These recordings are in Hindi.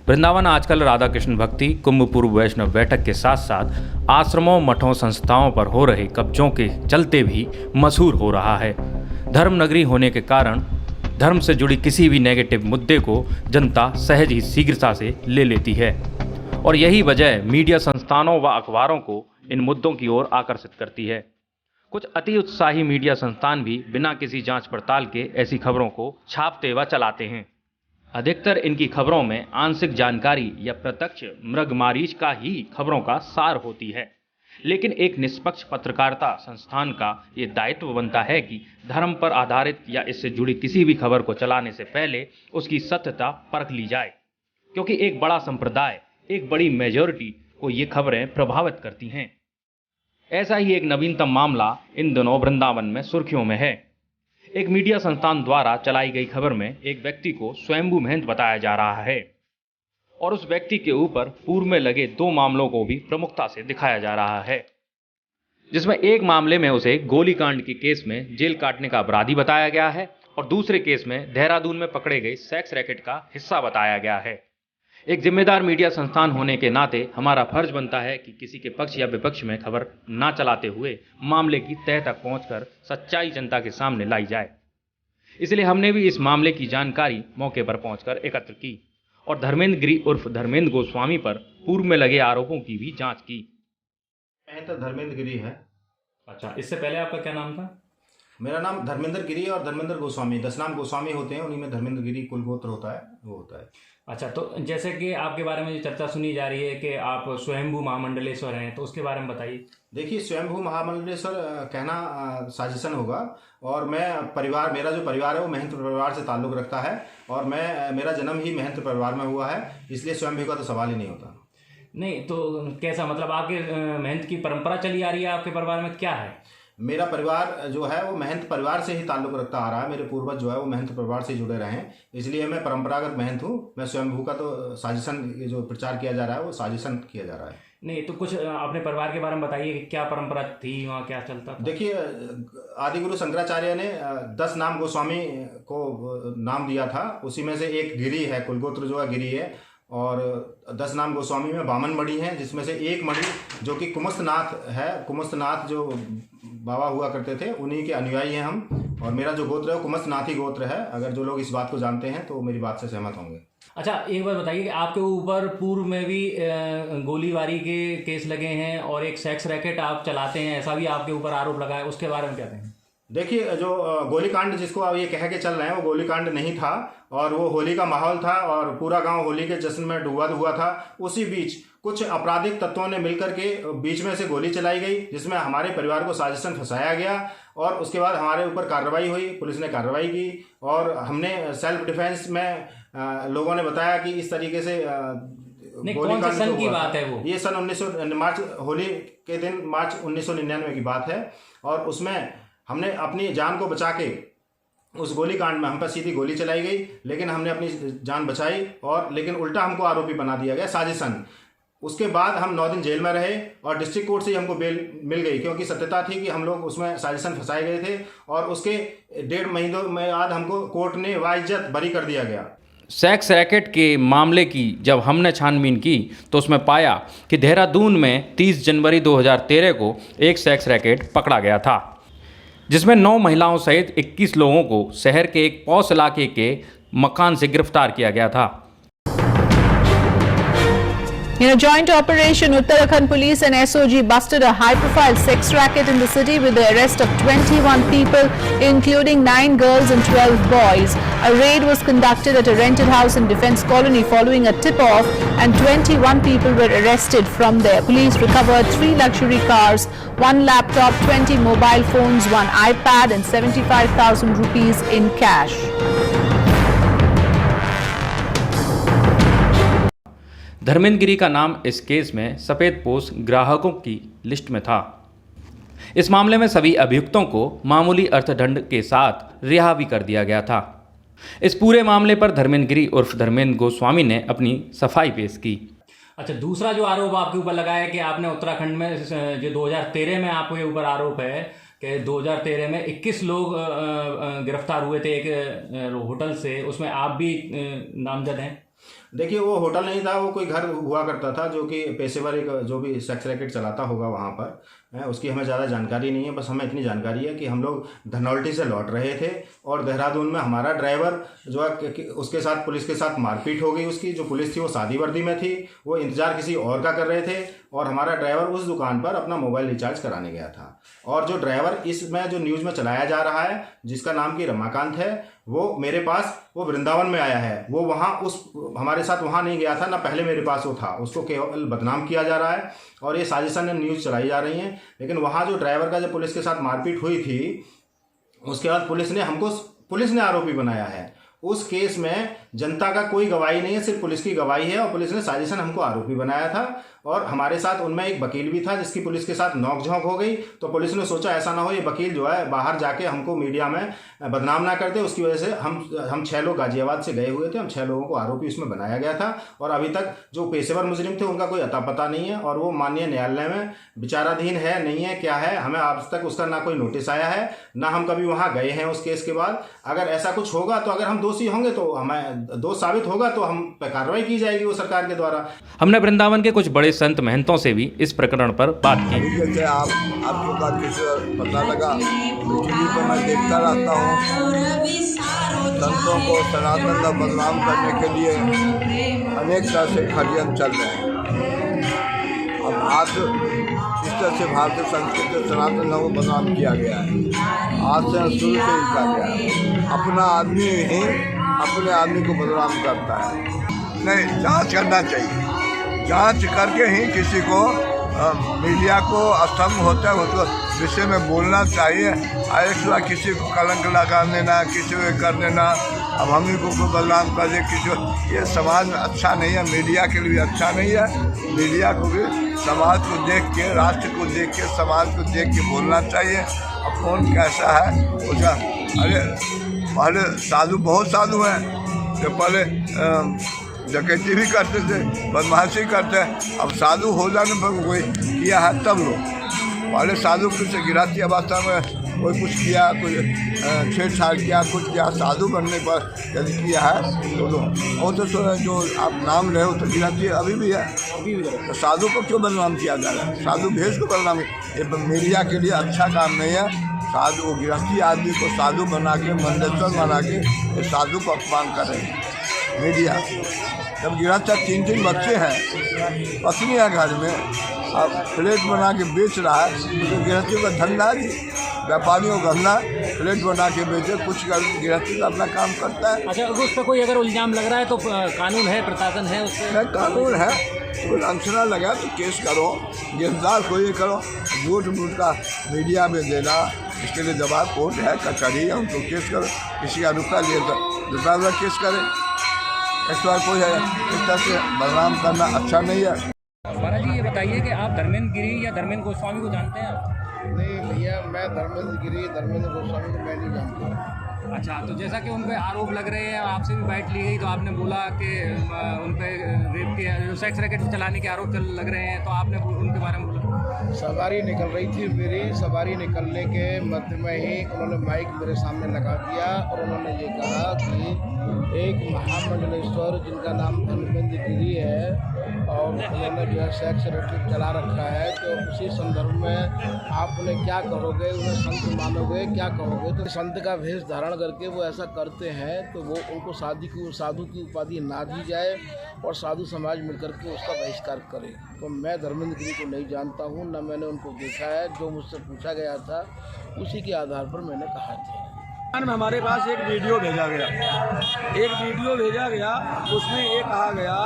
वृंदावन आजकल राधा कृष्ण भक्ति कुंभ पूर्व वैष्णव बैठक के साथ साथ आश्रमों मठों संस्थाओं पर हो रहे कब्जों के चलते भी मशहूर हो रहा है। धर्म नगरी होने के कारण धर्म से जुड़ी किसी भी नेगेटिव मुद्दे को जनता सहज ही शीघ्रता से ले लेती है और यही वजह मीडिया संस्थानों व अखबारों को इन मुद्दों की ओर आकर्षित करती है। कुछ अति उत्साही मीडिया संस्थान भी बिना किसी जांच पड़ताल के ऐसी खबरों को छापते व चलाते हैं। अधिकतर इनकी खबरों में आंशिक जानकारी या प्रत्यक्ष मृगमारीच का ही खबरों का सार होती है, लेकिन एक निष्पक्ष पत्रकारिता संस्थान का ये दायित्व बनता है कि धर्म पर आधारित या इससे जुड़ी किसी भी खबर को चलाने से पहले उसकी सत्यता परख ली जाए, क्योंकि एक बड़ा संप्रदाय, एक बड़ी मेजॉरिटी को ये खबरें प्रभावित करती हैं। ऐसा ही एक नवीनतम मामला इन दिनों वृंदावन में सुर्खियों में है। एक मीडिया संस्थान द्वारा चलाई गई खबर में एक व्यक्ति को स्वयंभू महंत बताया जा रहा है और उस व्यक्ति के ऊपर पूर्व में लगे 2 मामलों को भी प्रमुखता से दिखाया जा रहा है, जिसमें एक मामले में उसे गोलीकांड के केस में जेल काटने का अपराधी बताया गया है और दूसरे केस में देहरादून में पकड़े गए सेक्स रैकेट का हिस्सा बताया गया है। एक जिम्मेदार मीडिया संस्थान होने के नाते हमारा फर्ज बनता है कि किसी के पक्ष या विपक्ष में खबर ना चलाते हुए मामले की तह तक पहुंचकर सच्चाई जनता के सामने लाई जाए। इसलिए हमने भी इस मामले की जानकारी मौके पर पहुंचकर एकत्र की और धर्मेंद्र गिरी उर्फ धर्मेंद्र गोस्वामी पर पूर्व में लगे आरोपों की भी जांच की। तो धर्मेंद्र गिरी है। अच्छा, इससे पहले आपका क्या नाम था? मेरा नाम धर्मेंद्र गिरी और धर्मेंद्र गोस्वामी, 10 नाम गोस्वामी होते हैं, उन्हीं में धर्मेंद्र गिरी कुल गोत्र होता है, वो होता है। अच्छा, तो जैसे कि आपके बारे में जो चर्चा सुनी जा रही है कि आप स्वयंभू महामंडलेश्वर हैं, तो उसके बारे में बताइए। देखिए, स्वयंभू महामंडलेश्वर कहना साजिशन होगा और मेरा जो परिवार है वो महंत परिवार से ताल्लुक़ रखता है और मेरा जन्म ही महंत परिवार में हुआ है, इसलिए स्वयंभू का तो सवाल ही नहीं होता। नहीं तो कैसा मतलब आपके महंत की परंपरा चली आ रही है, आपके परिवार में क्या है? मेरा परिवार जो है वो महंत परिवार से ही ताल्लुक़ रखता आ रहा है। मेरे पूर्वज जो है वो महंत परिवार से जुड़े रहे हैं, इसलिए मैं परंपरागत महंत हूँ। मैं स्वयंभू का तो साजिशन जो प्रचार किया जा रहा है वो साजिशन किया जा रहा है। नहीं तो कुछ अपने परिवार के बारे में बताइए कि क्या परंपरा थी, वहाँ क्या चलता था? देखिए, आदिगुरु शंकराचार्य ने 10 नाम गोस्वामी को नाम दिया था, उसी में से एक गिरी है, कुलगोत्र जो है गिरी है और 10 नाम गोस्वामी में 52 मणि हैं, जिसमें से एक मणि जो कि कुमस्तनाथ है, कुमस्तनाथ जो बाबा हुआ करते थे उन्हीं के अनुयायी हैं हम, और मेरा जो गोत्र है वो कुमस्तनाथी गोत्र है। अगर जो लोग इस बात को जानते हैं तो मेरी बात से सहमत होंगे। अच्छा, एक बात बताइए कि आपके ऊपर पूर्व में भी गोलीबारी के केस लगे हैं और एक सेक्स रैकेट आप चलाते हैं, ऐसा भी आपके ऊपर आरोप लगा है, उसके बारे में क्या कहें? देखिए, जो गोलीकांड जिसको आप ये कह के चल रहे हैं वो गोलीकांड नहीं था और वो होली का माहौल था और पूरा गांव होली के जश्न में डूबा हुआ था। उसी बीच कुछ आपराधिक तत्वों ने मिलकर के बीच में से गोली चलाई गई, जिसमें हमारे परिवार को साजिशन फंसाया गया और उसके बाद हमारे ऊपर कार्रवाई हुई, पुलिस ने कार्रवाई की और हमने सेल्फ डिफेंस में लोगों ने बताया कि इस तरीके से कौन से सन की बात है वो? ये सन मार्च होली के दिन मार्च 1999 की बात है और उसमें हमने अपनी जान को बचा के उस गोलीकांड में हम पर सीधी गोली चलाई गई, लेकिन हमने अपनी जान बचाई और लेकिन उल्टा हमको आरोपी बना दिया गया, साजिशन। उसके बाद हम 9 दिन जेल में रहे और डिस्ट्रिक्ट कोर्ट से ही हमको बेल मिल गई, क्योंकि सत्यता थी कि हम लोग उसमें साजिशन फंसाए गए थे और उसके 1.5 महीनों में बाद हमको कोर्ट ने वाइज्जत बरी कर दिया गया। सेक्स रैकेट के मामले की जब हमने छानबीन की तो उसमें पाया कि देहरादून में 30 जनवरी 2013 को एक सेक्स रैकेट पकड़ा गया था, जिसमें 9 महिलाओं सहित 21 लोगों को शहर के एक पौष इलाके के मकान से गिरफ्तार किया गया था। In a joint operation, Uttarakhand Police and SOG busted a high-profile sex racket in the city with the arrest of 21 people, including 9 girls and 12 boys. A raid was conducted at a rented house in Defence Colony following a tip-off, and 21 people were arrested from there. Police recovered 3 luxury cars, 1 laptop, 20 mobile phones, 1 iPad, and 75,000 rupees in cash. Dharmendra गिरी का नाम इस केस में सफ़ेद पोश ग्राहकों की लिस्ट में था। इस मामले में सभी अभियुक्तों को मामूली अर्थदंड के साथ रिहा भी कर दिया गया था। इस पूरे मामले पर धर्मेंद्र गिरी उर्फ धर्मेंद्र गोस्वामी ने अपनी सफाई पेश की। अच्छा, दूसरा जो आरोप आपके ऊपर लगा है कि आपने उत्तराखंड में जो 2013 में आपके ऊपर आरोप है कि 2013 में 21 लोग गिरफ्तार हुए थे एक होटल से, उसमें आप भी नामजद हैं। देखिए वो होटल नहीं था, वो कोई घर हुआ करता था जो कि पेशेवर एक जो भी सेक्स रैकेट चलाता होगा वहाँ पर है, उसकी हमें ज़्यादा जानकारी नहीं है। बस हमें इतनी जानकारी है कि हम लोग धनौल्टी से लौट रहे थे और देहरादून में हमारा ड्राइवर जो है उसके साथ पुलिस के साथ मारपीट हो गई। उसकी जो पुलिस थी वो सादी वर्दी में थी, वो इंतज़ार किसी और का कर रहे थे और हमारा ड्राइवर उस दुकान पर अपना मोबाइल रिचार्ज कराने गया था। और जो ड्राइवर इसमें जो न्यूज़ में चलाया जा रहा है जिसका नाम कि रमाकांत है, वो मेरे पास वो वृंदावन में आया है, वो वहाँ उस हमारे साथ वहाँ नहीं गया था ना, पहले मेरे पास वो था। उसको केवल बदनाम किया जा रहा है और ये साजिशन न्यूज़ चलाई जा रही हैं। लेकिन वहाँ जो ड्राइवर का जब पुलिस के साथ मारपीट हुई थी उसके बाद पुलिस ने आरोपी बनाया है। उस केस में जनता का कोई गवाही नहीं है, सिर्फ पुलिस की गवाही है और पुलिस ने साजिशन हमको आरोपी बनाया था। और हमारे साथ उनमें एक वकील भी था जिसकी पुलिस के साथ नोक-झोंक हो गई, तो पुलिस ने सोचा ऐसा ना हो ये वकील जो है बाहर जाके हमको मीडिया में बदनाम ना करते, उसकी वजह से हम 6 लोग गाजियाबाद से गए हुए थे, हम 6 लोगों को आरोपी उसमें बनाया गया था। और अभी तक जो पेशेवर मुजरिम थे उनका कोई अता पता नहीं है और वो माननीय न्यायालय में विचाराधीन है, नहीं है, क्या है, हमें आज तक उसका ना कोई नोटिस आया है ना हम कभी वहाँ गए हैं उस केस के बाद। अगर ऐसा कुछ होगा तो अगर हम दोषी होंगे तो हमें दोष साबित होगा तो हम पे कार्रवाई की जाएगी वो सरकार के द्वारा। हमने वृंदावन के कुछ बड़े संत महंतों से भी इस प्रकरण पर बात की। जैसे आपको बात किसी पता लगा, टीवी पर मैं देखता रहता हूँ संतों को सनातन का बदनाम करने के लिए अनेक तरह से षड्यंत्र चल रहे हैं। अब आज इस तरह से भारतीय संस्कृति और सनातन को बदनाम किया गया है, आज से शुरू से ही किया गया है। अपना आदमी ही अपने आदमी को बदनाम करता है। नहीं, जांच करना चाहिए, जांच करके ही किसी को मीडिया को स्तंभ होता है उसको विषय में बोलना चाहिए। ऐसा किसी को कलंक लगा देना, किसी को कर देना, अब हम ही को बदनाम कर दे किसी, ये समाज में अच्छा नहीं है, मीडिया के लिए अच्छा नहीं है। मीडिया को भी समाज को देख के, राष्ट्र को देख के, समाज को देख के बोलना चाहिए। अब कौन कैसा है उसका, अरे पहले साधु बहुत साधु हैं जो पहले डकैती भी करते थे, बदमाशी करते हैं। अब साधु हो जाने पर कोई किया है तब लोग, पहले साधु कुछ गिराती अवस्था में कोई कुछ किया, कोई छेड़छाड़ किया, कुछ किया, साधु बनने पर यदि किया है तो और तो जो आप नाम रहे हो तो गिराती अभी भी है, तो साधु को क्यों बदनाम किया जा रहा है? साधु भेष को बदनाम, ये मीडिया के लिए अच्छा काम नहीं है। साधु गृहस्थी आदमी को साधु बना के, मंडेश्वर बना के ये साधु को अपमान कर रहे हैं मीडिया। जब गृहस्थ 3-3 बच्चे हैं, पत्नी है घर में, अब प्लेट बना के बेच रहा है, तो गृहस्थी का धंधा है, व्यापारियों का धंधा प्लेट बना के बेचे, कुछ गृहस्थी का अपना काम करता है। अच्छा, उस पर कोई अगर इल्ज़ाम लग रहा है तो कानून है, प्रशासन है, उससे कानून है, कोई लांछना लगा तो केस करो, गिरफ्तार कोई करो। झूठ मूठ का मीडिया में देना, इसके लिए जवाब कोर्ट है, कचहरी है, उनको केस करो। किसी का रुपया लिए तो रुपया केस करें, इस बार कोई है इस तरह से बदनाम करना अच्छा नहीं है। महाराज जी, ये बताइए कि आप धर्मेंद्र गिरी या धर्मेंद्र गोस्वामी को जानते हैं आप? नहीं भैया, मैं धर्मेंद्र गिरी, धर्मेंद्र गोस्वामी को मैं नहीं जानता। अच्छा, तो जैसा कि उन पे आरोप लग रहे हैं, आपसे भी बाइट ली गई तो आपने बोला कि उन पे रेप के, सेक्स रैकेट चलाने के आरोप लग रहे हैं, तो आपने उनके बारे में बोला? सवारी निकल रही थी मेरी, सवारी निकलने के मध्य में ही उन्होंने माइक मेरे सामने लगा दिया और उन्होंने ये कहा कि एक महामंडलेश्वर जिनका नाम धर्मेंद्र गिरी है और उन्होंने जो है सेक्स रैकेट चला रखा है, तो उसी संदर्भ में आप उन्हें क्या करोगे, उन्हें संत मानोगे, क्या करोगे? तो संत का वेश धारण करके वो ऐसा करते हैं तो वो उनको साधु की उपाधि ना दी जाए और साधु समाज मिलकर के उसका बहिष्कार करे। तो मैं धर्मेंद्र गिरी को नहीं जानता हूँ, न मैंने उनको देखा है, जो मुझसे पूछा गया था उसी के आधार पर मैंने कहा था। हमारे पास एक वीडियो भेजा गया, उसमें ये कहा गया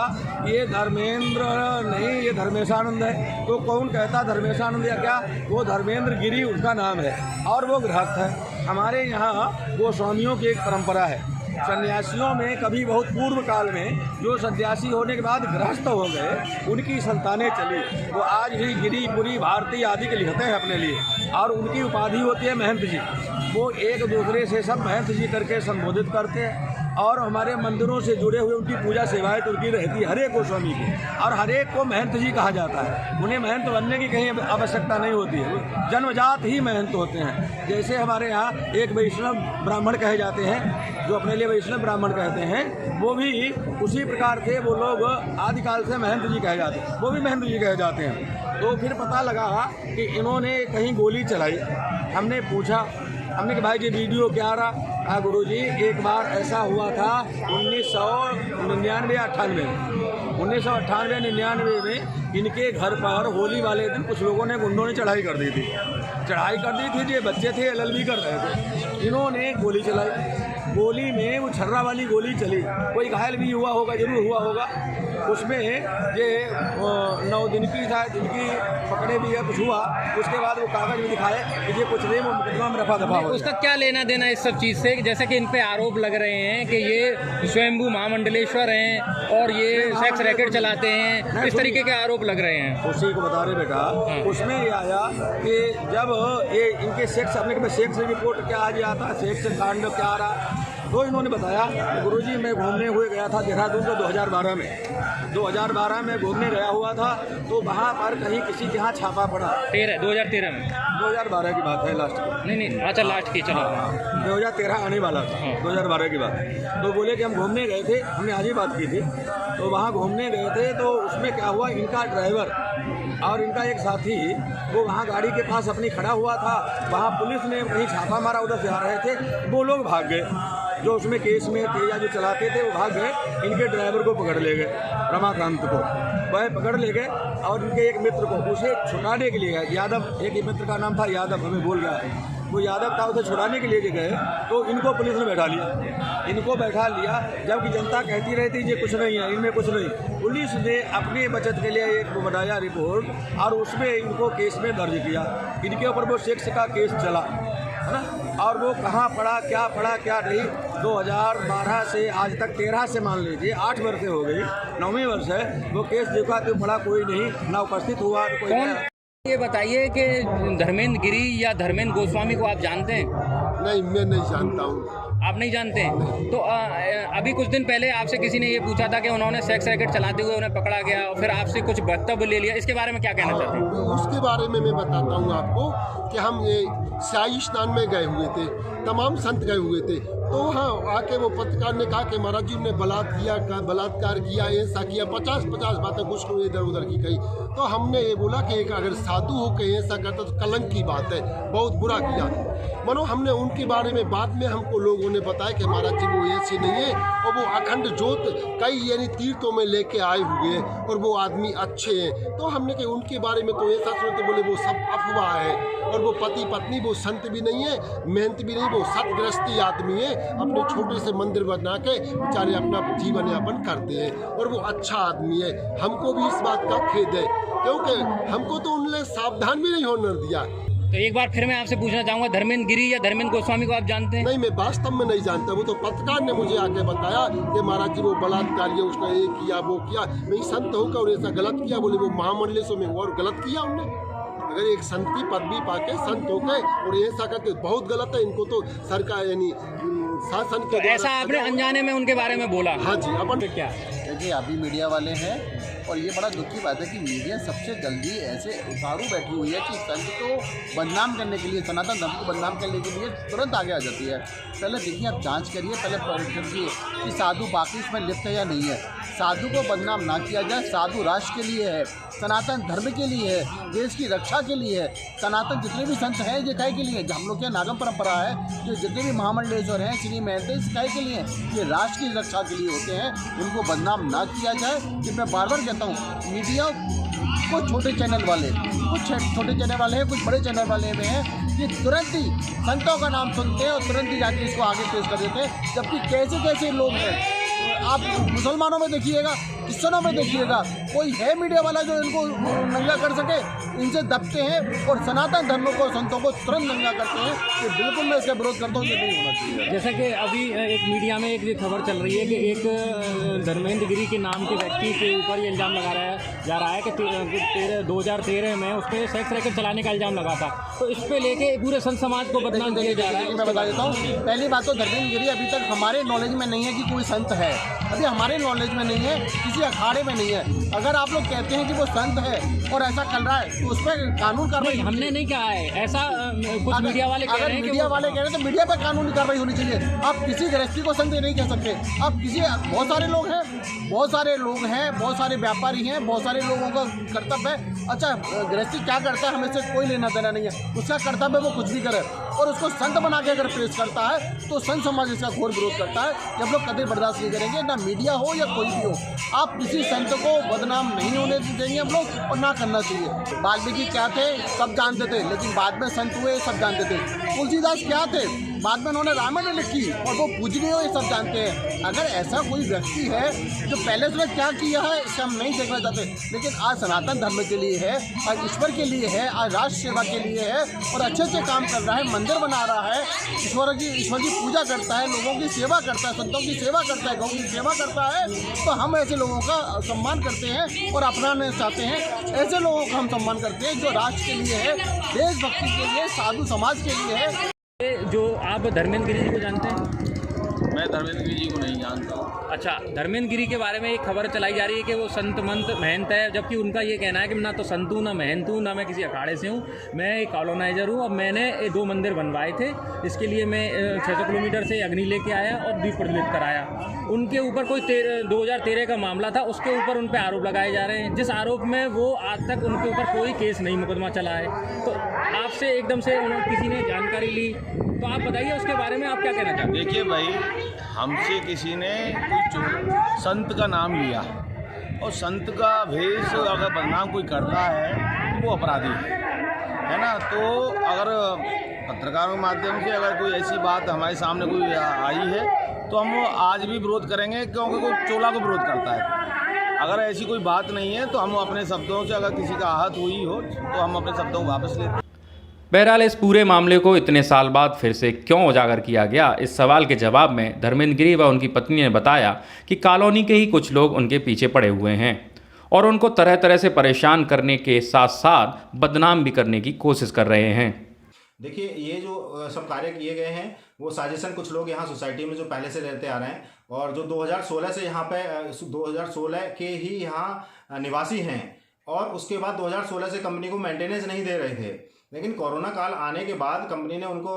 ये धर्मेंद्र नहीं, ये धर्मेशानंद है। तो कौन कहता धर्मेशानंद या क्या? वो धर्मेंद्र गिरी उसका नाम है और वो गृहस्थ है। हमारे यहाँ गोस्वामियों की एक परंपरा है, सन्यासियों में कभी बहुत पूर्व काल में जो सन्यासी होने के बाद गृहस्थ हो गए, उनकी संतानें चली, वो आज भी गिरी, पुरी, भारती आदि के लिखते हैं अपने लिए और उनकी उपाधि होती है महंत जी। वो एक दूसरे से सब महंत जी करके संबोधित करते हैं और हमारे मंदिरों से जुड़े हुए उनकी पूजा सेवाएं तो उनकी रहती है हर एक गोस्वामी की, और हर एक को महंत जी कहा जाता है। उन्हें महंत बनने की कहीं आवश्यकता नहीं होती है, जन्मजात ही महंत होते हैं। जैसे हमारे यहाँ एक वैष्णव ब्राह्मण कहे जाते हैं जो अपने लिए वैष्णव ब्राह्मण कहते हैं, वो भी उसी प्रकार से वो लोग आदिकाल से महंत जी कहे जाते हैं, वो भी महंत जी कहे जाते हैं। तो फिर पता लगा कि इन्होंने कहीं गोली चलाई। हमने पूछा, हमने कि भाई जी वीडियो क्या रहा? हाँ गुरुजी, एक बार ऐसा हुआ था 1998-99 में इनके घर पर होली वाले दिन कुछ लोगों ने, गुंडों ने चढ़ाई कर दी थी। ये बच्चे थे, LLB कर रहे थे, इन्होंने गोली चलाई। गोली में वो छर्रा वाली गोली चली, कोई घायल भी हुआ होगा, जरूर हुआ होगा। उसमें ये 9 दिन की शायद इनकी पकड़े भी है, कुछ हुआ। उसके बाद वो कागज भी दिखाए कि ये कुछ नहीं, वो मुकदमा में रफा दफा हो। उसका क्या लेना देना इस सब चीज़ से? जैसे कि इन पे आरोप लग रहे हैं कि ये स्वयंभू महामंडलेश्वर हैं और ये सेक्स रैकेट चलाते हैं, इस तरीके के आरोप लग रहे हैं। उसी को बता रहे बेटा, उसमें ये आया कि जब ये इनके सेक्स, अपने सेक्स रिपोर्ट क्या आज आता, सेक्स कांड क्या आ रहा, तो इन्होंने बताया गुरुजी मैं घूमने हुए गया था देहरादून को 2012 में घूमने गया हुआ था। तो वहाँ पर कहीं किसी के यहाँ छापा पड़ा 2013 में, 2012 की बात है, लास्ट की। नहीं अच्छा लास्ट की, चलो 2013 आने वाला था, 2012 की बात। तो बोले कि हम घूमने गए थे, हमने आज ही बात की थी। तो वहाँ घूमने गए थे, तो उसमें क्या हुआ, इनका ड्राइवर और इनका एक साथी वो वहाँ गाड़ी के पास अपनी खड़ा हुआ था। वहाँ पुलिस ने कहीं छापा मारा, उधर से आ रहे थे, वो लोग भाग गए। जो उसमें केस में थे या जो चलाते थे वो भाग गए, इनके ड्राइवर को पकड़ ले गए, रमाकांत को। वह पकड़ ले गए और इनके एक मित्र को, उसे छुड़ाने के लिए गए, यादव, एक मित्र का नाम था यादव, हमें भूल गया, वो यादव था, उसे छुड़ाने के लिए गए। तो इनको पुलिस ने बैठा लिया, जबकि जनता कहती रहती ये कुछ नहीं है, इनमें कुछ नहीं। पुलिस ने अपनी बचत के लिए एक बनाया रिपोर्ट और उसमें इनको केस में दर्ज किया। इनके ऊपर वो सेक्स का केस चला, है ना। और वो कहाँ पड़ा क्या नहीं, 2012 से आज तक 13 से मान लीजिए 8 वर्ष हो गई, 9वीं वर्ष है। वो केस देखा तो पड़ा कोई नहीं, ना उपस्थित हुआ कोई नहीं। ये बताइए कि धर्मेंद्र गिरी या धर्मेंद्र गोस्वामी को आप जानते हैं? नहीं, मैं नहीं जानता हूँ। आप नहीं जानते हैं? तो अभी कुछ दिन पहले आपसे किसी ने ये पूछा था कि उन्होंने सेक्स रैकेट चलाते हुए उन्हें पकड़ा गया और फिर आपसे कुछ वक्तव्य ले लिया, इसके बारे में क्या कहना चाहते हैं? उसके बारे में मैं बताता हूँ आपको कि हम ये शाही स्नान में गए हुए थे, तमाम संत गए हुए थे। तो वहाँ आके वो पत्रकार ने कहा कि महाराज जी ने बलात्कार किया, ऐसा किया, 50 बातें कुछ को इधर उधर की कही। तो हमने ये बोला कि एक अगर साधु हो के ऐसा करता तो कलंक की बात है, बहुत बुरा किया। मनो हमने उनके बारे में बाद में हमको लोगों ने बताया कि महाराज जी वो ऐसे नहीं है, और वो अखंड ज्योत कई यानी तीर्थों में लेके आए हुए हैं और वो आदमी अच्छे हैं। तो हमने कि उनके बारे में तो ऐसा सुनते, बोले वो सब अफवाह है, और वो पति पत्नी, वो संत भी नहीं है, मेहनत भी नहीं, वो सतगृहस्थी आदमी है, अपने छोटे से मंदिर बना के बेचारे अपना जीवन यापन करते हैं, और वो अच्छा आदमी है। हमको भी इस बात का खेद है, क्योंकि हमको तो उन्होंने सावधान भी नहीं होने दिया। तो एक बार फिर मैं आपसे पूछना चाहूँगा, धर्मेंद्र गिरी या धर्मेंद्र गोस्वामी को आप जानते हैं? नहीं, मैं वास्तव में नहीं जानता। वो तो पत्रकार ने मुझे आके बताया कि महाराज जी वो बलात्कार किया, उसने ये किया वो किया। मैं संत होकर और ऐसा गलत किया, बोले वो महामंडलेश्वर में और गलत किया उन्होंने। अगर एक संत की पदवी पाके संत होकर और ऐसा करते बहुत गलत है। इनको तो सरकार यानी शासन के तो ऐसा आपने अनजाने में उनके बारे में बोला? हाँ जी। अपन क्या देखिए, अभी मीडिया वाले हैं और ये बड़ा दुख की बात है कि मीडिया सबसे जल्दी ऐसे उतारू बैठी हुई है कि संत को बदनाम करने के लिए, सनातन धर्म को बदनाम करने के लिए तुरंत आगे आ जाती है। पहले देखिए, आप जांच करिए, पहले करिए कि साधु बाकी इसमें लिप्त है या नहीं है। साधु को बदनाम ना किया जाए। साधु राष्ट्र के लिए है, सनातन धर्म के लिए है, देश की रक्षा के लिए है। सनातन जितने भी संत हैं ये काहे के लिए? हम लोग के नागम परंपरा है, जो जितने भी महामंडलेश्वर हैं, श्री महंत, काहे के लिए? ये राष्ट्र की रक्षा के लिए होते हैं, उनको बदनाम ना किया जाए। कि मैं बार बार कहता हूँ, मीडिया कुछ छोटे चैनल वाले, कुछ छोटे चैनल वाले हैं, कुछ बड़े चैनल वाले में हैं, ये तुरंत ही संतों का नाम सुनते हैं और तुरंत ही जाके इसको आगे पेश कर देते हैं। जबकि कैसे कैसे लोग हैं, आप मुसलमानों में देखिएगा, क्रिश्चनों में देखिएगा, कोई है मीडिया वाला जो इनको नंगा कर सके? इनसे दबते हैं और सनातन धर्म को, संतों को तुरंत नंगा करते हैं। ये बिल्कुल मैं इसका विरोध करता हूँ, ये नहीं होना चाहिए। जैसे कि अभी एक मीडिया में एक खबर चल रही है कि एक धर्मेंद्र गिरी के नाम के व्यक्ति के ऊपर ये इल्ज़ाम लगा जा रहा है कि 2013 में उस पर सेक्स रैकेट चलाने का इल्ज़ाम लगा था। तो इस पे लेके पूरे संत समाज को बदनाम किया जा रहा है। मैं बता देता हूँ, पहली बात तो धर्मेंद्र गिरी अभी तक हमारे नॉलेज में नहीं है कि कोई संत है। अभी हमारे नॉलेज में नहीं है, किसी अखाड़े में नहीं है। अगर आप लोग कहते हैं कि वो संत है और ऐसा कर रहा है तो उस पर कानून कार्रवाई हमने नहीं कहा है ऐसा। कुछ मीडिया वाले कह रहे हैं, मीडिया वाले कह रहे हैं तो मीडिया पर कानूनी कार्रवाई होनी चाहिए। आप किसी गृहस्थी को संत नहीं कह सकते। आप किसी, बहुत सारे लोग हैं, बहुत सारे व्यापारी हैं, बहुत सारे लोगों का कर्तव्य है। अच्छा, गृहस्थी क्या करता है हमें से कोई लेना देना नहीं है, उसका कर्तव्य वो कुछ भी करे, और उसको संत बना के अगर पेश करता है तो संत समाज इसका घोर विरोध करता है। कि हम लोग कभी बर्दाश्त नहीं करेंगे, ना मीडिया हो या कोई भी हो। आप किसी संत को बदनाम नहीं होने देंगे हम लोग, और ना करना चाहिए। वाल्मीकि क्या थे सब जानते थे, लेकिन बाद में संत हुए सब जानते थे। तुलसीदास क्या थे, बाद में उन्होंने रामायण लिखी और वो पूजनीय हो, ये सब जानते हैं। अगर ऐसा कोई व्यक्ति है जो पहले से क्या किया है इसे हम नहीं देखना चाहते, लेकिन आज सनातन धर्म के लिए है, आज ईश्वर के लिए है, आज राष्ट्र सेवा के लिए है, और अच्छे अच्छे काम कर रहा है, मंदिर बना रहा है, ईश्वर की पूजा करता है, लोगों की सेवा करता है, संतों की सेवा करता है, गौ की सेवा करता है, तो हम ऐसे लोगों का सम्मान करते हैं और अपनाना चाहते हैं। ऐसे लोगों का हम सम्मान करते हैं जो राष्ट्र के लिए है, देशभक्ति के लिए, साधु समाज के लिए है। जो आप धर्मेंद्र गिरी जी को जानते हैं? मैं धर्मेंद्र गिरी जी को नहीं जानता हूँ। अच्छा, धर्मेंद्र गिरी के बारे में एक खबर चलाई जा रही है कि वो संत मंत महंत है, जबकि उनका ये कहना है कि ना तो संत हूँ, ना महंत हूँ, ना मैं किसी अखाड़े से हूँ, मैं एक कॉलोनाइजर हूँ। अब मैंने 2 मंदिर बनवाए थे, इसके लिए मैं 600 किलोमीटर से अग्नि लेके आया और दीप प्रज्वलित कराया। उनके ऊपर कोई 2013 का मामला था, उसके ऊपर उन पर आरोप लगाए जा रहे हैं, जिस आरोप में वो आज तक उनके ऊपर कोई केस नहीं, मुकदमा चला है। तो आपसे एकदम से किसी ने जानकारी ली, तो आप बताइए उसके बारे में आप क्या कहना चाहते हैं? देखिए भाई, हमसे किसी ने संत का नाम लिया और संत का भेष अगर बदनाम कोई करता है तो वो अपराधी है ना। तो अगर पत्रकारों के माध्यम से अगर कोई ऐसी बात हमारे सामने कोई आई है तो हम आज भी विरोध करेंगे, क्योंकि कोई चोला को विरोध करता है। अगर ऐसी कोई बात नहीं है तो हम अपने शब्दों से, अगर किसी का आहत हुई हो तो हम अपने शब्दों को वापस लेते हैं। बहरहाल इस पूरे मामले को इतने साल बाद फिर से क्यों उजागर किया गया, इस सवाल के जवाब में धर्मेंद्र गिरी व उनकी पत्नी ने बताया कि कॉलोनी के ही कुछ लोग उनके पीछे पड़े हुए हैं और उनको तरह तरह से परेशान करने के साथ साथ बदनाम भी करने की कोशिश कर रहे हैं। देखिए, ये जो सब कार्य किए गए हैं वो साजिशन कुछ लोग यहाँ सोसाइटी में जो पहले से रहते आ रहे हैं और जो 2016 से यहाँ पे 2016 के ही यहाँ निवासी हैं, और उसके बाद 2016 से कंपनी को मेंटेनेंस नहीं दे रहे थे। लेकिन कोरोना काल आने के बाद कंपनी ने उनको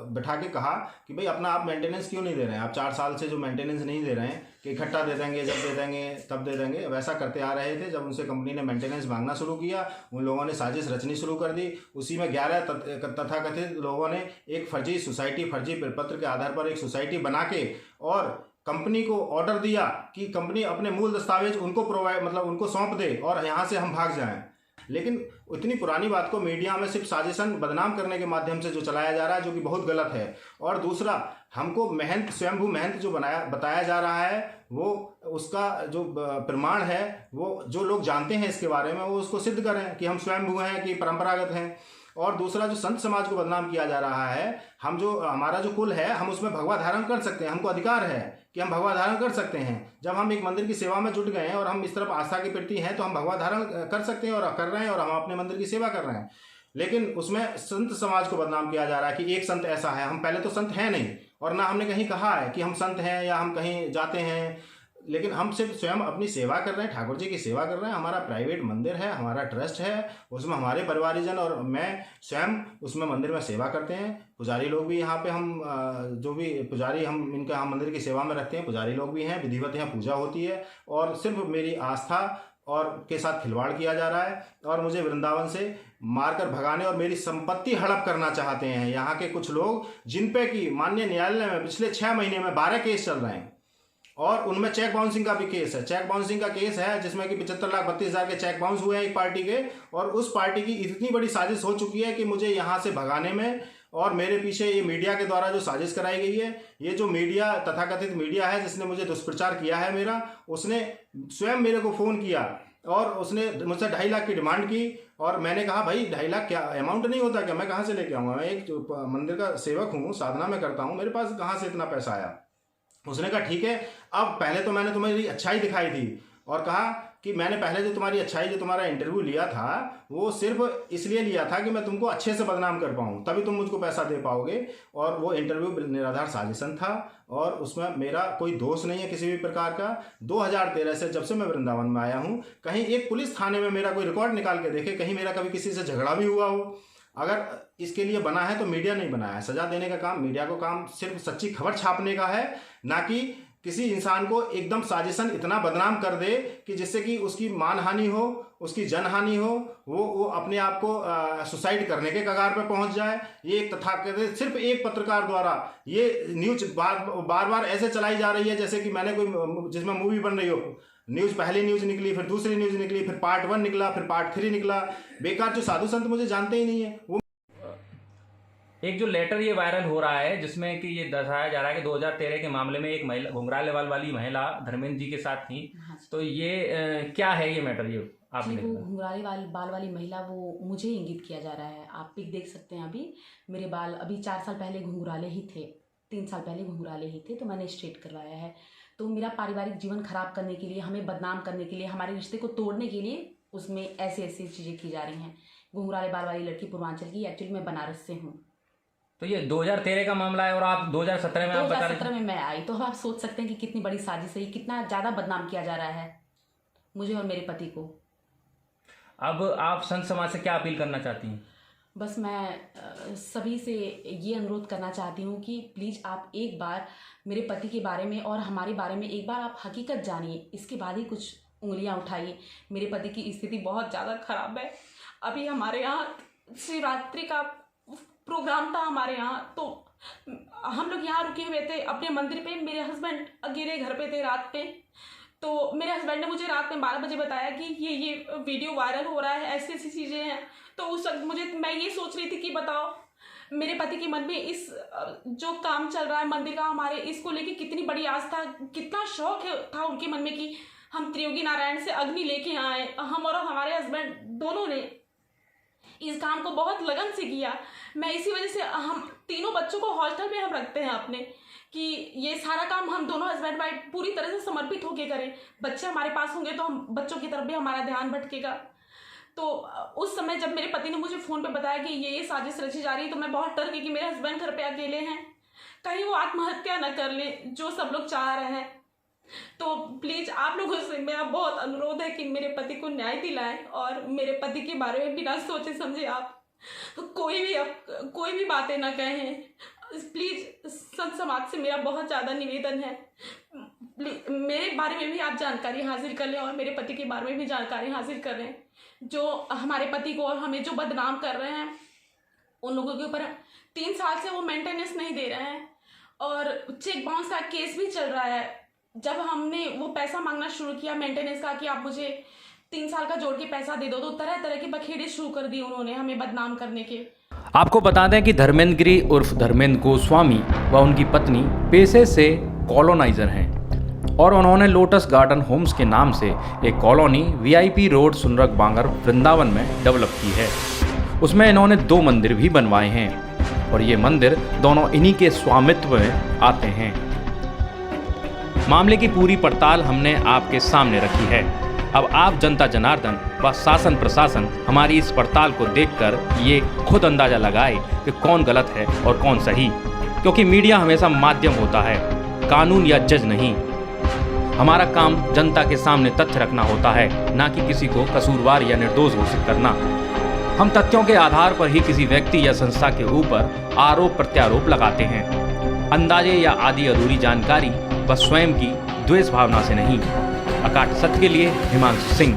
बैठा के कहा कि भाई अपना आप मेंटेनेंस क्यों नहीं दे रहे हैं, आप 4 साल से जो मेंटेनेंस नहीं दे रहे हैं कि इकट्ठा दे देंगे, जब दे देंगे तब दे देंगे, वैसा करते आ रहे थे। जब उनसे कंपनी ने मेंटेनेंस मांगना शुरू किया, उन लोगों ने साजिश रचनी शुरू कर दी। उसी में 11 तथाकथित लोगों ने एक फर्जी सोसाइटी, फर्जी पत्र के आधार पर एक सोसाइटी बना के और कंपनी को ऑर्डर दिया कि कंपनी अपने मूल दस्तावेज उनको प्रोवाइड, मतलब उनको सौंप दे और यहाँ से हम भाग जाएं। लेकिन इतनी पुरानी बात को मीडिया में सिर्फ साजिशन बदनाम करने के माध्यम से जो चलाया जा रहा है, जो कि बहुत गलत है। और दूसरा, हमको महंत, स्वयंभू महंत जो बताया जा रहा है, वो उसका जो प्रमाण है, वो जो लोग जानते हैं इसके बारे में वो उसको सिद्ध करें कि हम स्वयंभू हैं कि परंपरागत हैं। और दूसरा, जो संत समाज को बदनाम किया जा रहा है, हम जो हमारा जो कुल है, हम उसमें भगवा धारण कर सकते हैं, हमको अधिकार है कि हम भगवा धारण कर सकते हैं। जब हम एक मंदिर की सेवा में जुट गए हैं और हम इस तरफ आस्था के प्रति हैं तो हम भगवा धारण कर सकते हैं और कर रहे हैं और हम अपने मंदिर की सेवा कर रहे हैं। लेकिन उसमें संत समाज को बदनाम किया जा रहा है कि एक संत ऐसा है। हम पहले तो संत हैं नहीं, और ना हमने कहीं कहा है कि हम संत हैं या हम कहीं जाते हैं, लेकिन हम सिर्फ स्वयं अपनी सेवा कर रहे हैं, ठाकुर जी की सेवा कर रहे हैं। हमारा प्राइवेट मंदिर है, हमारा ट्रस्ट है, उसमें हमारे परिवारजन और मैं स्वयं उसमें मंदिर में सेवा करते हैं। पुजारी लोग भी यहाँ पे, हम जो भी पुजारी हम इनका हम मंदिर की सेवा में रखते हैं, पुजारी लोग भी हैं, विधिवत यहाँ पूजा होती है। और सिर्फ मेरी आस्था और के साथ खिलवाड़ किया जा रहा है और मुझे वृंदावन से मारकर भगाने और मेरी संपत्ति हड़प करना चाहते हैं यहाँ के कुछ लोग, जिन पे कि माननीय न्यायालय में पिछले 6 महीने में 12 केस चल रहे हैं और उनमें चेक बाउंसिंग का भी केस है। चेक बाउंसिंग का केस है जिसमें कि 75,32,000 के चेक बाउंस हुए हैं एक पार्टी के, और उस पार्टी की इतनी बड़ी साजिश हो चुकी है कि मुझे यहाँ से भगाने में, और मेरे पीछे ये मीडिया के द्वारा जो साजिश कराई गई है, ये जो मीडिया, तथाकथित मीडिया है जिसने मुझे दुष्प्रचार किया है मेरा, उसने स्वयं मेरे को फ़ोन किया और उसने मुझसे 2.5 लाख की डिमांड की। और मैंने कहा भाई 2.5 लाख क्या अमाउंट नहीं होता क्या, मैं कहाँ से लेके आऊँगा, मैं एक मंदिर का सेवक हूँ, साधना में करता हूँ, मेरे पास कहाँ से इतना पैसा आया। उसने कहा ठीक है, अब पहले तो मैंने तुम्हें अच्छाई दिखाई थी, और कहा कि मैंने पहले जो तुम्हारी अच्छाई जो तुम्हारा इंटरव्यू लिया था वो सिर्फ इसलिए लिया था कि मैं तुमको अच्छे से बदनाम कर पाऊँ, तभी तुम मुझको पैसा दे पाओगे। और वो इंटरव्यू निराधार साजिशन था और उसमें मेरा कोई दोष नहीं है किसी भी प्रकार का। 2013 से जब से मैं वृंदावन में आया हूँ, कहीं एक पुलिस थाने में मेरा कोई रिकॉर्ड निकाल के देखे, कहीं मेरा कभी किसी से झगड़ा भी हुआ हो। अगर इसके लिए बना है तो मीडिया नहीं बनाया है। सजा देने का काम मीडिया को काम सिर्फ सच्ची खबर छापने का है, ना कि किसी इंसान को एकदम साजिशन इतना बदनाम कर दे कि जिससे कि उसकी मानहानि हो, उसकी जनहानि हो, वो अपने आप को सुसाइड करने के कगार पे पहुंच जाए। ये एक तथाकथित सिर्फ एक पत्रकार द्वारा ये न्यूज बार बार ऐसे चलाई जा रही है जैसे कि मैंने कोई जिसमें मूवी बन रही हो। न्यूज पहली न्यूज निकली, फिर दूसरी न्यूज निकली, फिर पार्ट 1 निकला, फिर पार्ट 3 निकला। बेकार जो साधु संत मुझे जानते ही नहीं है वो। एक जो लेटर ये वायरल हो रहा है जिसमें कि ये दर्शाया जा रहा है कि 2013 के मामले में एक महिला घुंघराले बाल वाली महिला धर्मेंद्र जी के साथ थी। तो ये क्या है ये मैटर? ये आपने वो घुंघराले बाल वाली महिला वो मुझे इंगित किया जा रहा है। आप पिक देख सकते हैं। अभी मेरे बाल अभी 4 साल पहले घुंघराले ही थे, 3 साल पहले घुंघराले ही थे, तो मैंने स्ट्रेट करवाया है। तो मेरा पारिवारिक जीवन खराब करने के लिए, हमें बदनाम करने के लिए, हमारे रिश्ते को तोड़ने के लिए उसमें ऐसी चीज़ें की जा रही हैं। घुंघराले बाल वाली लड़की पूर्वांचल की, एक्चुअली मैं बनारस से हूँ। तो ये 2013 का मामला है और आप 2017 में 2017 में मैं आई, तो आप सोच सकते हैं कि कितनी बड़ी साजिश है, कितना ज़्यादा बदनाम किया जा रहा है मुझे और मेरे पति को। अब आप संत समाज से क्या अपील करना चाहती हैं? बस मैं सभी से ये अनुरोध करना चाहती हूँ कि प्लीज़ आप एक बार मेरे पति के बारे में और हमारे बारे में एक बार आप हकीकत जानिए, इसके बाद ही कुछ उंगलियाँ उठाइए। मेरे पति की स्थिति बहुत ज़्यादा ख़राब है। अभी हमारे यहाँ शिवरात्रि का प्रोग्राम था हमारे यहाँ, तो हम लोग यहाँ रुके हुए थे अपने मंदिर पे। मेरे हस्बैंड अकेले घर पे थे रात पे, तो मेरे हस्बैंड ने मुझे रात में 12 बजे बताया कि ये वीडियो वायरल हो रहा है, ऐसी ऐसी चीज़ें हैं। तो उस वक्त मैं ये सोच रही थी कि बताओ मेरे पति के मन में इस जो काम चल रहा है मंदिर का हमारे, इसको लेके कितनी बड़ी आस्था, कितना शौक था उनके मन में कि हम त्रियोगी नारायण से अग्नि लेके आए। हम और हमारे हस्बैंड दोनों ने इस काम को बहुत लगन से किया। मैं इसी वजह से हम तीनों बच्चों को हॉस्टल में हम रखते हैं अपने, कि ये सारा काम हम दोनों हस्बैंड वाइफ पूरी तरह से समर्पित होकर करें। बच्चे हमारे पास होंगे तो हम बच्चों की तरफ भी हमारा ध्यान भटकेगा। तो उस समय जब मेरे पति ने मुझे फ़ोन पे बताया कि ये साजिश रची जा रही है, तो मैं बहुत डर गई कि मेरे हस्बैंड घर पे अकेले हैं, कहीं वो आत्महत्या न कर ले जो सब लोग चाह रहे हैं। तो प्लीज़ आप लोगों से मेरा बहुत अनुरोध है कि मेरे पति को न्याय दिलाएं और मेरे पति के बारे में बिना सोचे समझे आप कोई भी बातें ना कहें। प्लीज़ संत समाज से मेरा बहुत ज़्यादा निवेदन है, मेरे बारे में भी आप जानकारी हासिल कर लें और मेरे पति के बारे में भी जानकारी हासिल कर लें। जो हमारे पति को और हमें जो बदनाम कर रहे हैं उन लोगों के ऊपर 3 साल से वो मेंटेनेंस नहीं दे रहे हैं और चेक बाउंस का केस भी चल रहा है। जब हमने वो पैसा मांगना शुरू किया मेंटेनेंस का कि आप मुझे 3 साल का जोड़ के पैसा दे दो, तो तरह तरह के बखेड़े शुरू कर दिए उन्होंने हमें बदनाम करने के। आपको बता दें कि धर्मेंद्र गिरी उर्फ धर्मेंद्र गोस्वामी व उनकी पत्नी पेशे से कॉलोनाइजर हैं और उन्होंने लोटस गार्डन होम्स के नाम से एक कॉलोनी VIP रोड सुनरक बांगर वृंदावन में डेवलप की है। उसमें इन्होंने 2 मंदिर भी बनवाए हैं और ये मंदिर दोनों इन्हीं के स्वामित्व में आते हैं। मामले की पूरी पड़ताल हमने आपके सामने रखी है। अब आप जनता जनार्दन व शासन प्रशासन हमारी इस पड़ताल को देखकर ये खुद अंदाज़ा लगाए कि कौन गलत है और कौन सही, क्योंकि मीडिया हमेशा माध्यम होता है, कानून या जज नहीं। हमारा काम जनता के सामने तथ्य रखना होता है, ना कि किसी को कसूरवार या निर्दोष घोषित करना। हम तथ्यों के आधार पर ही किसी व्यक्ति या संस्था के ऊपर आरोप प्रत्यारोप लगाते हैं, अंदाजे या आदि अधूरी जानकारी व स्वयं की द्वेष भावना से नहीं। अकाट सत्य के लिए हिमांशु सिंह।